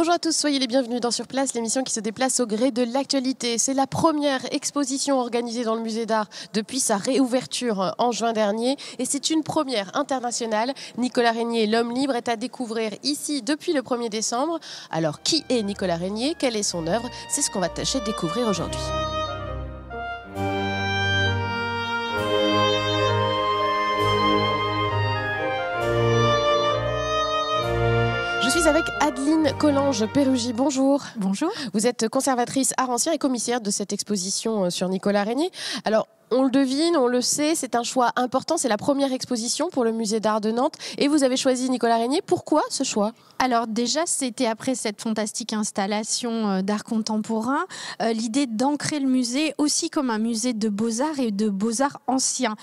Bonjour à tous, soyez les bienvenus dans Sur Place, l'émission qui se déplace au gré de l'actualité. C'est la première exposition organisée dans le musée d'art depuis sa réouverture en juin dernier. Et c'est une première internationale. Nicolas Régnier, l'homme libre, est à découvrir ici depuis le 1er décembre. Alors, qui est Nicolas Régnier? Quelle est son œuvre? C'est ce qu'on va tâcher de découvrir aujourd'hui. Je suis avec Adeline Collange-Pérugy. Bonjour. Bonjour. Vous êtes conservatrice art ancien et commissaire de cette exposition sur Nicolas Régnier. Alors, on le devine, on le sait, c'est un choix important. C'est la première exposition pour le musée d'art de Nantes. Et vous avez choisi Nicolas Régnier. Pourquoi ce choix? Alors déjà, c'était après cette fantastique installation d'art contemporain, l'idée d'ancrer le musée aussi comme un musée de beaux-arts et de beaux-arts anciens.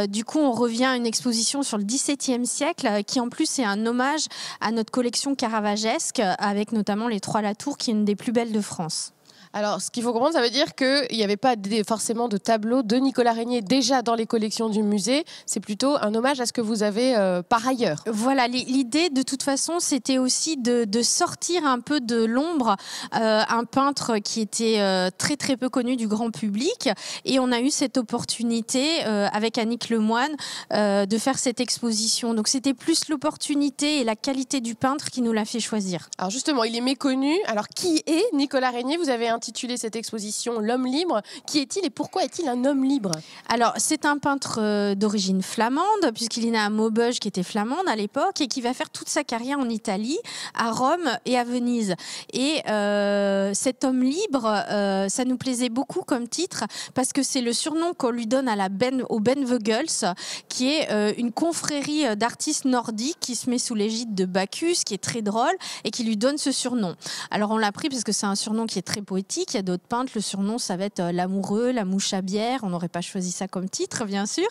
Du coup, on revient à une exposition sur le XVIIe siècle qui en plus est un hommage à notre collection caravagesque avec notamment les Trois Latour qui est une des plus belles de France. Alors, ce qu'il faut comprendre, ça veut dire qu'il n'y avait pas forcément de tableau de Nicolas Régnier déjà dans les collections du musée. C'est plutôt un hommage à ce que vous avez par ailleurs. Voilà, l'idée de toute façon, c'était aussi de sortir un peu de l'ombre un peintre qui était très très peu connu du grand public. Et on a eu cette opportunité avec Annick Lemoine de faire cette exposition. Donc c'était plus l'opportunité et la qualité du peintre qui nous l'a fait choisir. Alors justement, il est méconnu. Alors qui est Nicolas Régnier? Vous avez intitulé cette exposition L'homme libre. Qui est-il et pourquoi est-il un homme libre? Alors, c'est un peintre d'origine flamande, puisqu'il est né à Maubeuge, qui était flamande à l'époque, et qui va faire toute sa carrière en Italie, à Rome et à Venise. Et cet homme libre, ça nous plaisait beaucoup comme titre, parce que c'est le surnom qu'on lui donne au Ben Vogels, qui est une confrérie d'artistes nordiques qui se met sous l'égide de Bacchus, qui est très drôle, et qui lui donne ce surnom. Alors, on l'a pris parce que c'est un surnom qui est très poétique. Il y a d'autres peintres, le surnom, ça va être l'amoureux, la mouche à bière. On n'aurait pas choisi ça comme titre, bien sûr.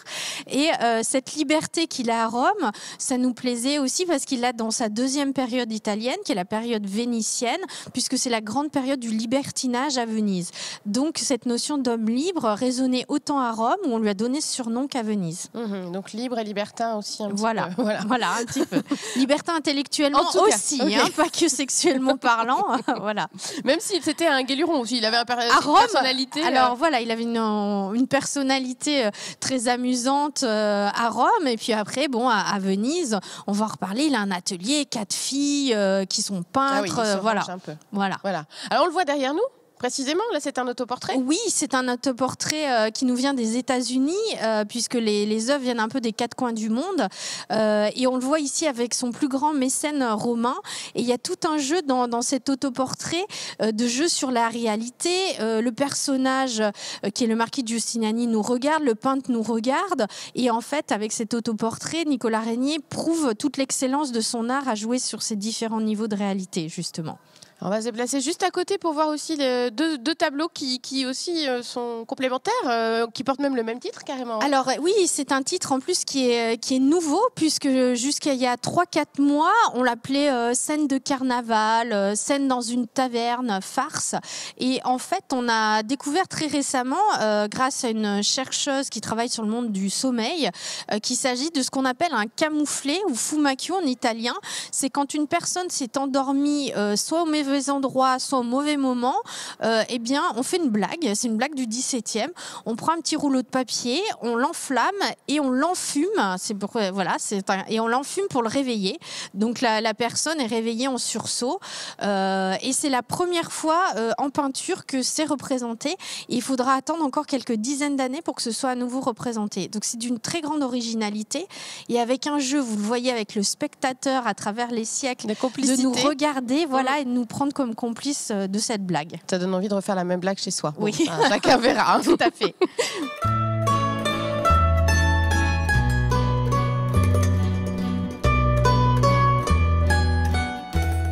Et cette liberté qu'il a à Rome, ça nous plaisait aussi parce qu'il l'a dans sa deuxième période italienne, qui est la période vénitienne, puisque c'est la grande période du libertinage à Venise. Donc, cette notion d'homme libre résonnait autant à Rome, où on lui a donné ce surnom qu'à Venise. Donc, libre et libertin aussi un petit voilà. peu. Voilà, un petit peu. Libertin intellectuellement aussi, okay. Pas que sexuellement parlant. Voilà. Même si c'était un guéluron aussi, il avait une personnalité. Alors voilà, il avait une personnalité très amusante à Rome, et puis après, à Venise, on va en reparler. Il a un atelier, 4 filles qui sont peintres. Ah oui, voilà. Un peu. Voilà. Alors on le voit derrière nous. Précisément, là c'est un autoportrait? Oui, c'est un autoportrait qui nous vient des États-Unis, puisque les œuvres viennent un peu des quatre coins du monde. Et on le voit ici avec son plus grand mécène romain. Et il y a tout un jeu dans cet autoportrait, de jeu sur la réalité. Le personnage, qui est le marquis de Giustiniani, nous regarde, le peintre nous regarde. Et en fait, avec cet autoportrait, Nicolas Régnier prouve toute l'excellence de son art à jouer sur ces différents niveaux de réalité, justement. On va se déplacer juste à côté pour voir aussi deux tableaux qui aussi sont complémentaires, qui portent même le même titre carrément. Alors oui, c'est un titre en plus qui est nouveau, puisque jusqu'à il y a 3-4 mois, on l'appelait scène de carnaval, scène dans une taverne, farce. Et en fait, on a découvert très récemment, grâce à une chercheuse qui travaille sur le monde du sommeil, qu'il s'agit de ce qu'on appelle un camouflé ou fumacchio en italien. C'est quand une personne s'est endormie soit au mauvais endroit, soit au mauvais moment, eh bien, on fait une blague. C'est une blague du 17e. On prend un petit rouleau de papier, on l'enflamme et on l'enfume. Et on l'enfume pour le réveiller. Donc, la personne est réveillée en sursaut. Et c'est la première fois en peinture que c'est représenté. Et il faudra attendre encore quelques dizaines d'années pour que ce soit à nouveau représenté. Donc, c'est d'une très grande originalité. Et avec un jeu, vous le voyez avec le spectateur à travers les siècles, de nous regarder, et de nous prendre comme complice de cette blague. Ça donne envie de refaire la même blague chez soi. Oui. Chacun verra. Tout à fait.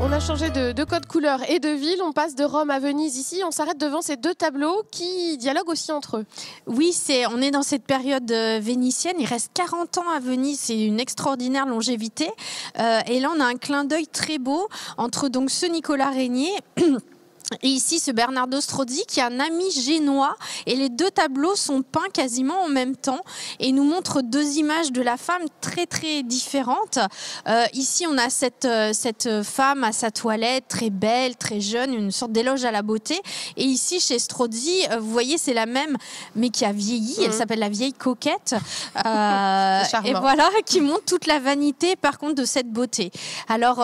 On a changé de code couleur et de ville. On passe de Rome à Venise ici. On s'arrête devant ces deux tableaux qui dialoguent aussi entre eux. Oui, on est dans cette période vénitienne. Il reste 40 ans à Venise. C'est une extraordinaire longévité. Et là, on a un clin d'œil très beau entre donc ce Nicolas Régnier Et ici, ce Bernardo Strozzi qui est un ami génois, et les deux tableaux sont peints quasiment en même temps et nous montrent deux images de la femme très très différentes. Ici, on a cette femme à sa toilette, très belle, très jeune, une sorte d'éloge à la beauté. Et ici, chez Strozzi, vous voyez, c'est la même, mais qui a vieilli. Elle s'appelle la vieille coquette. Et voilà, qui montre toute la vanité, par contre, de cette beauté. Alors,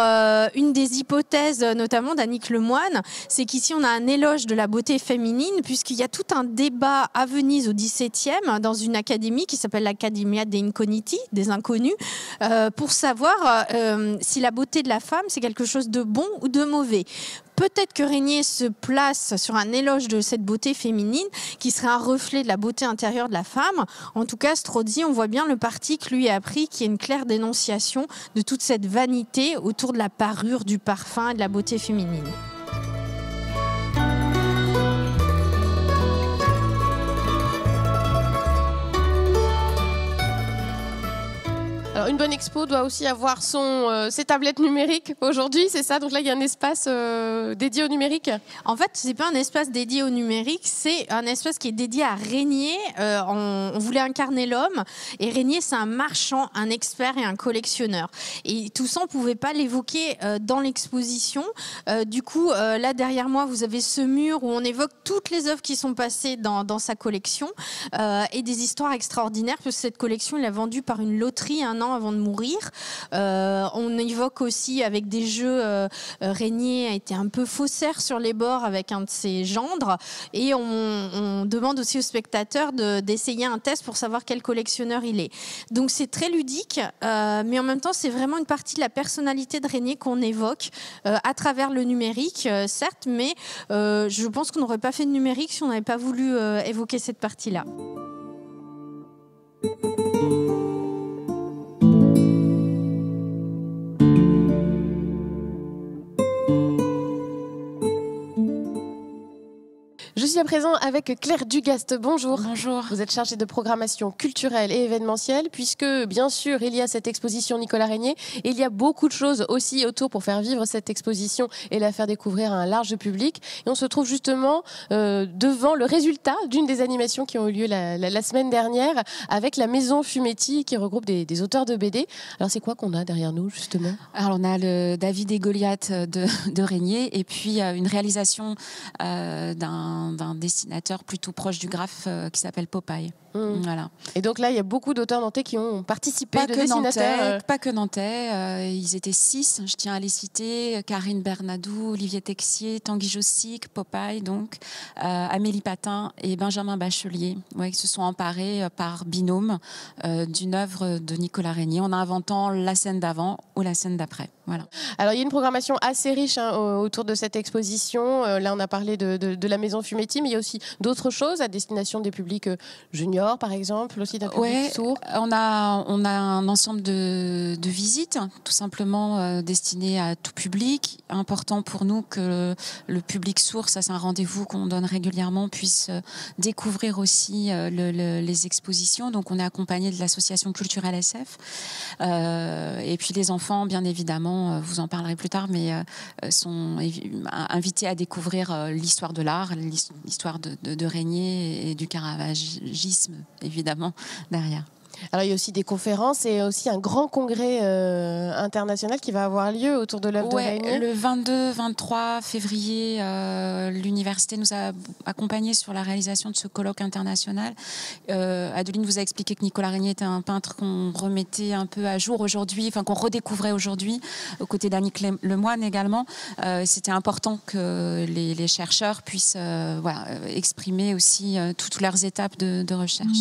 une des hypothèses, notamment d'Annick Lemoine, c'est qu'ici, on a un éloge de la beauté féminine, puisqu'il y a tout un débat à Venise au XVIIe, dans une académie qui s'appelle l'Accademia dei Incogniti, des inconnus, pour savoir si la beauté de la femme, c'est quelque chose de bon ou de mauvais. Peut-être que Régnier se place sur un éloge de cette beauté féminine qui serait un reflet de la beauté intérieure de la femme. En tout cas, Strozzi, on voit bien le parti que lui a pris, qui est une claire dénonciation de toute cette vanité autour de la parure, du parfum et de la beauté féminine. Alors, une bonne expo doit aussi avoir ses tablettes numériques aujourd'hui, c'est ça? Donc là, il y a un espace dédié au numérique? En fait, ce n'est pas un espace dédié au numérique, c'est un espace qui est dédié à Régnier. On voulait incarner l'homme, et Régnier, c'est un marchand, un expert et un collectionneur. Et tout ça, on ne pouvait pas l'évoquer dans l'exposition. Du coup, là, derrière moi, vous avez ce mur où on évoque toutes les œuvres qui sont passées dans sa collection et des histoires extraordinaires, parce que cette collection, il l'a vendue par une loterie un an avant de mourir. On évoque aussi avec des jeux, Régnier a été un peu faussaire sur les bords avec un de ses gendres, et on demande aussi aux spectateurs d'essayer un test pour savoir quel collectionneur il est. Donc c'est très ludique, mais en même temps c'est vraiment une partie de la personnalité de Régnier qu'on évoque à travers le numérique, certes, mais je pense qu'on n'aurait pas fait de numérique si on n'avait pas voulu évoquer cette partie-là. Je suis à présent avec Claire Dugast. Bonjour. Bonjour. Vous êtes chargée de programmation culturelle et événementielle, puisque bien sûr il y a cette exposition Nicolas Régnier, et il y a beaucoup de choses aussi autour pour faire vivre cette exposition et la faire découvrir à un large public. Et on se trouve justement devant le résultat d'une des animations qui ont eu lieu la semaine dernière avec la Maison Fumetti, qui regroupe des auteurs de BD. Alors c'est quoi qu'on a derrière nous justement? Alors on a le David et Goliath de Régnier, et puis une réalisation d'un dessinateur plutôt proche du graphe qui s'appelle Popeye. Voilà. Et donc là, il y a beaucoup d'auteurs nantais qui ont participé, de dessinateurs. Pas que nantais, ils étaient 6, je tiens à les citer: Karine Bernadou, Olivier Texier, Tanguy Jossic, Popeye, donc, Amélie Patin et Benjamin Bachelier, qui se sont emparés par binôme d'une œuvre de Nicolas Régnier en inventant la scène d'avant ou la scène d'après. Voilà. Alors il y a une programmation assez riche autour de cette exposition. Là, on a parlé de la Maison Fumetti, mais il y a aussi d'autres choses à destination des publics juniors, par exemple, aussi d'un public sourd. On a un ensemble de visites, tout simplement destinées à tout public. Important pour nous que le public sourd, ça c'est un rendez-vous qu'on donne régulièrement, puisse découvrir aussi les expositions. Donc on est accompagné de l'association culturelle SF. Et puis les enfants, bien évidemment, vous en parlerez plus tard, mais sont invités à découvrir l'histoire de l'art, l'histoire de Régnier et du caravagisme, évidemment, derrière. Alors il y a aussi des conférences et aussi un grand congrès international qui va avoir lieu autour de l'œuvre de Régnier. Le 22-23 février, l'université nous a accompagnés sur la réalisation de ce colloque international. Adeline vous a expliqué que Nicolas Régnier était un peintre qu'on remettait un peu à jour aujourd'hui, enfin qu'on redécouvrait aujourd'hui, aux côtés d'Annick Lemoine également. C'était important que les chercheurs puissent exprimer aussi toutes leurs étapes de recherche.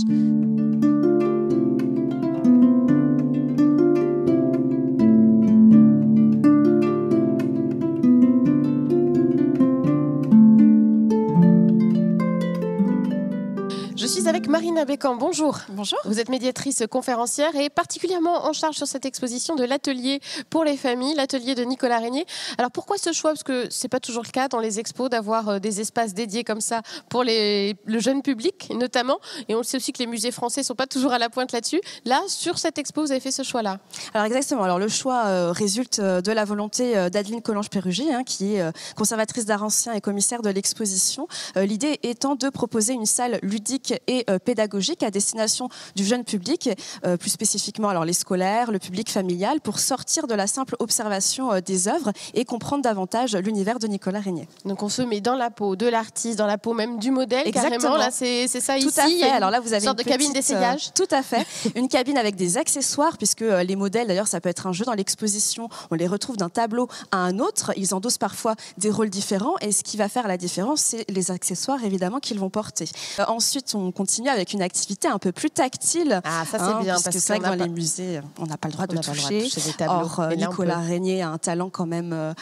Avec Marina Sabrina Bécamp, bonjour. Bonjour. Vous êtes médiatrice conférencière et particulièrement en charge sur cette exposition de l'atelier pour les familles, l'atelier de Nicolas Régnier. Alors pourquoi ce choix? Parce que c'est pas toujours le cas dans les expos d'avoir des espaces dédiés comme ça pour le jeune public notamment. Et on le sait aussi que les musées français sont pas toujours à la pointe là-dessus. Là, sur cette expo, vous avez fait ce choix-là. Alors exactement. Alors le choix résulte de la volonté d'Adeline Collange-Pérugier, qui est conservatrice d'art ancien et commissaire de l'exposition. L'idée étant de proposer une salle ludique et pédagogique à destination du jeune public, plus spécifiquement alors les scolaires, le public familial, pour sortir de la simple observation des œuvres et comprendre davantage l'univers de Nicolas Régnier. Donc on se met dans la peau de l'artiste, dans la peau même du modèle. Exactement. Carrément. Là, c'est ça tout ici. à fait. Alors là, vous avez une sorte de cabine d'essayage. Tout à fait. Une cabine avec des accessoires, puisque les modèles, d'ailleurs, ça peut être un jeu dans l'exposition. On les retrouve d'un tableau à un autre. Ils endossent parfois des rôles différents. Et ce qui va faire la différence, c'est les accessoires, évidemment, qu'ils vont porter. Ensuite, on continue avec une activité un peu plus tactile. Ah, ça c'est bien. Parce que c'est vrai que dans les musées, on n'a pas le droit de toucher. Des tableaux. Or, Nicolas Régnier a un talent quand même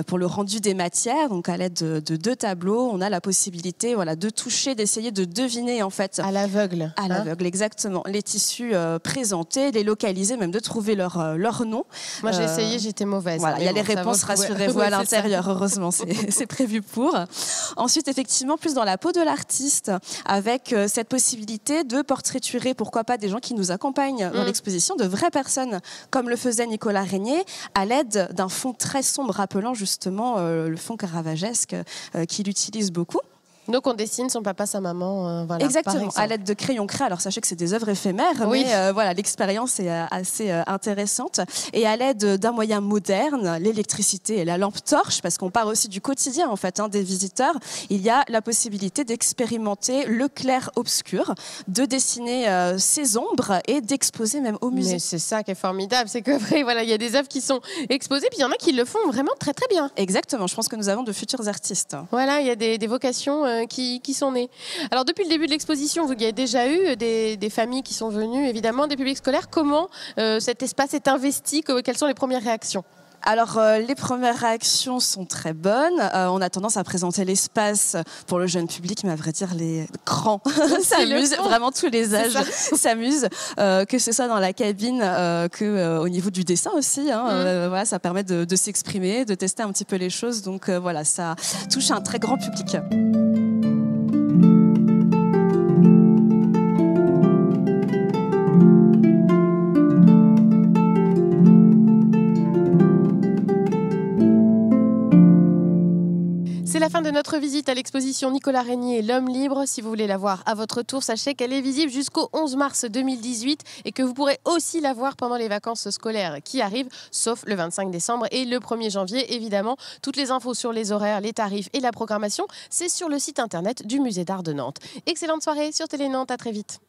pour le rendu des matières. Donc, à l'aide de 2 tableaux, on a la possibilité de toucher, d'essayer de deviner, en fait. À l'aveugle. À l'aveugle, exactement. Les tissus présentés, les localiser, même de trouver leur nom. Moi, j'ai essayé, j'étais mauvaise. Voilà, il y a les réponses, rassurez-vous, à l'intérieur, heureusement, c'est prévu pour. Ensuite, effectivement, plus dans la peau de l'artiste, avec cette possibilité de portraiturer, pourquoi pas, des gens qui nous accompagnent dans l'exposition, de vraies personnes, comme le faisait Nicolas Régnier, à l'aide d'un fond très sombre, rappelant justement le fond caravagesque qu'il utilise beaucoup. Donc on dessine son papa, sa maman, voilà. Exactement, à l'aide de crayons craie. Alors sachez que c'est des œuvres éphémères, oui. Mais voilà, l'expérience est assez intéressante. Et à l'aide d'un moyen moderne, l'électricité et la lampe torche, parce qu'on part aussi du quotidien en fait des visiteurs, il y a la possibilité d'expérimenter le clair-obscur, de dessiner ses ombres et d'exposer même au musée. Mais c'est ça qui est formidable, c'est que voilà, il y a des œuvres qui sont exposées, puis il y en a qui le font vraiment très très bien. Exactement, je pense que nous avons de futurs artistes. Voilà, il y a des vocations qui sont nées. Alors depuis le début de l'exposition, il y a déjà eu des familles qui sont venues, évidemment, des publics scolaires. Comment cet espace est investi? Quelles sont les premières réactions? Alors, les premières réactions sont très bonnes. On a tendance à présenter l'espace pour le jeune public, mais à vrai dire, les grands s'amusent. Vraiment, tous les âges s'amusent. Que ce soit dans la cabine, qu'au niveau du dessin aussi. Voilà, ça permet de s'exprimer, de tester un petit peu les choses. Donc, voilà, ça touche un très grand public. C'est la fin de notre visite à l'exposition Nicolas Régnier, L'Homme libre. Si vous voulez la voir à votre tour, sachez qu'elle est visible jusqu'au 11 mars 2018 et que vous pourrez aussi la voir pendant les vacances scolaires qui arrivent, sauf le 25 décembre et le 1er janvier, évidemment. Toutes les infos sur les horaires, les tarifs et la programmation, c'est sur le site internet du Musée d'Art de Nantes. Excellente soirée sur Télé Nantes, à très vite.